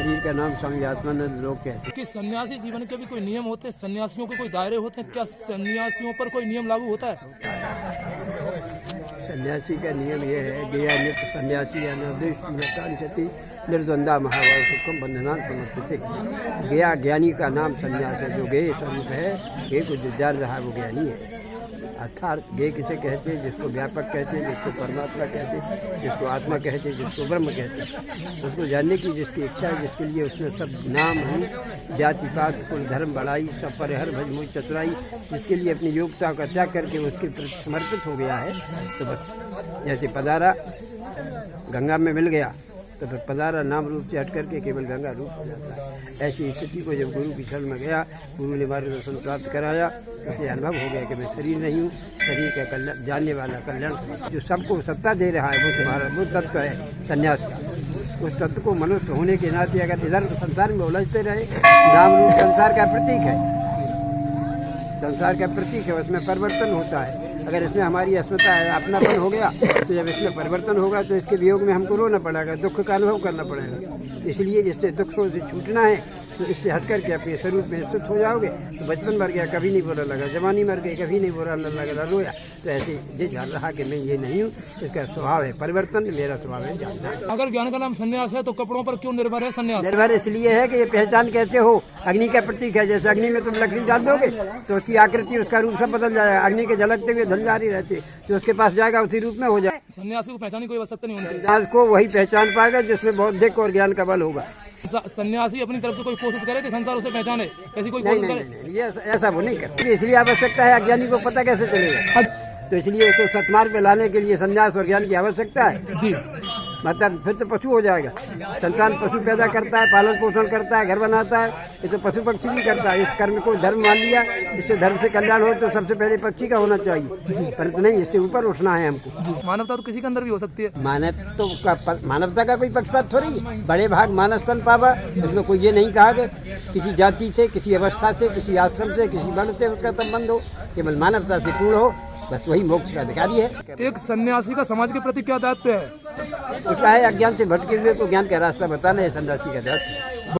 शरीर का नाम स्वामी आत्मानंद लोग कहते हैं। कि सन्यासी जीवन के भी कोई नियम होते हैं, सन्यासियों के कोई दायरे होते हैं, क्या सन्यासियों पर कोई नियम लागू होता है? सन्यासी का नियम ये है, गया नित्य सन्यासी अनदिष्टि निर्द्वंदा महाभाव सुखम बंधना समर्पित। गया ज्ञानी का नाम सन्यास है। जो गेय स्वरूप है, गेय को जो जान रहा है वो ज्ञानी है। अर्थात गेय किसे कहते हैं? जिसको व्यापक कहते हैं, जिसको परमात्मा कहते हैं, जिसको आत्मा कहते हैं, जिसको ब्रह्म कहते हैं। उसको जानने की जिसकी इच्छा है, जिसके लिए उसने सब नाम है, जाति पात कुल धर्म बढ़ाई सब परिहर भजमूल चतुराई, जिसके लिए अपनी योग्यता का त्याग करके उसके प्रति समर्पित हो गया है, तो बस जैसे पधारा गंगा में मिल गया तो फिर पधारा नाम रूप से हट करके केवल गंगा रूप हो जाता है। ऐसी स्थिति को जब गुरु की शरण में गया, गुरु ने मार्गदर्शन प्राप्त कराया, उसे अनुभव हो गया कि मैं शरीर नहीं हूँ, शरीर का कल्याण जानने वाला कल्याण जो सबको सत्ता दे रहा है वो तुम्हारा वो तत्व है सन्यास का। उस तत्व को मनुष्य होने के नाते अगर इधर संसार में उलझते रहे, नाम रूप संसार का प्रतीक है, संसार का प्रतीक है, उसमें परिवर्तन होता है। अगर इसमें हमारी अस्मिता है, अपनापन हो गया, तो जब इसमें परिवर्तन होगा तो इसके वियोग में हमको रोना पड़ेगा, दुख का अनुभव करना पड़ेगा। इसलिए इससे दुखों से छूटना है तो इससे हट करके अपने स्वरूप में स्थित हो जाओगे। तो बचपन मर गया कभी नहीं बुरा लगा, जवानी मर गई कभी नहीं बुरा लगा, रोया। तो ऐसे ये जान रहा कि मैं ये नहीं हूँ, इसका स्वभाव है परिवर्तन, मेरा स्वभाव है जानना। अगर ज्ञान का नाम सन्यास है तो कपड़ों पर क्यों निर्भर है सन्यास? निर्भर इसलिए है कि ये पहचान कैसे हो, अग्नि का प्रतीक है। जैसे अग्नि में तुम लकड़ी डाल दोगे तो उसकी आकृति उसका रूप सब बदल जाएगा, अग्नि के झलकते हुए धुंधारी रहती है, तो उसके पास जाएगा उसी रूप में हो जाए। सन्यासी को पहचानने कोई आवश्यकता नहीं होती। सन्यास को वही पहचान पाएगा जिसमें बौद्धिक और ज्ञान का बल होगा। सन्यासी अपनी तरफ से कोई कोशिश करे कि संसार उसे पहचाने, ऐसी कोई नहीं, कोशिश नहीं, करे? नहीं, नहीं, ये ऐसा वो नहीं करते। इसलिए आवश्यकता है, अज्ञानी को पता कैसे चलेगा? तो इसलिए उसको सतमार्ग में लाने के लिए संन्यास और ज्ञान की आवश्यकता है जी। मतलब फिर तो पशु हो जाएगा। संतान पशु पैदा करता है, पालन पोषण करता है, घर बनाता है, ये तो पशु पक्षी भी करता है। इस कर्म को धर्म मान लिया, इससे धर्म से कल्याण हो तो सबसे पहले पक्षी का होना चाहिए, परंतु नहीं, इससे ऊपर उठना है हमको। मानवता तो किसी के अंदर भी हो सकती है। मानवता का कोई पक्षपात थोड़ी है। बड़े भाग मानस तन पावा, इसमें कोई ये नहीं कहा कि किसी जाति से, किसी अवस्था से, किसी आश्रम से, किसी वर्ण से उसका संबंध हो, केवल मानवता से पूर्ण हो, बस वही मोक्ष का अधिकारी है। एक सन्यासी का समाज के प्रति क्या दायित्व है? उसका है अज्ञान से भटके हुए को ज्ञान का रास्ता बताना है सन्यासी का दायित्व।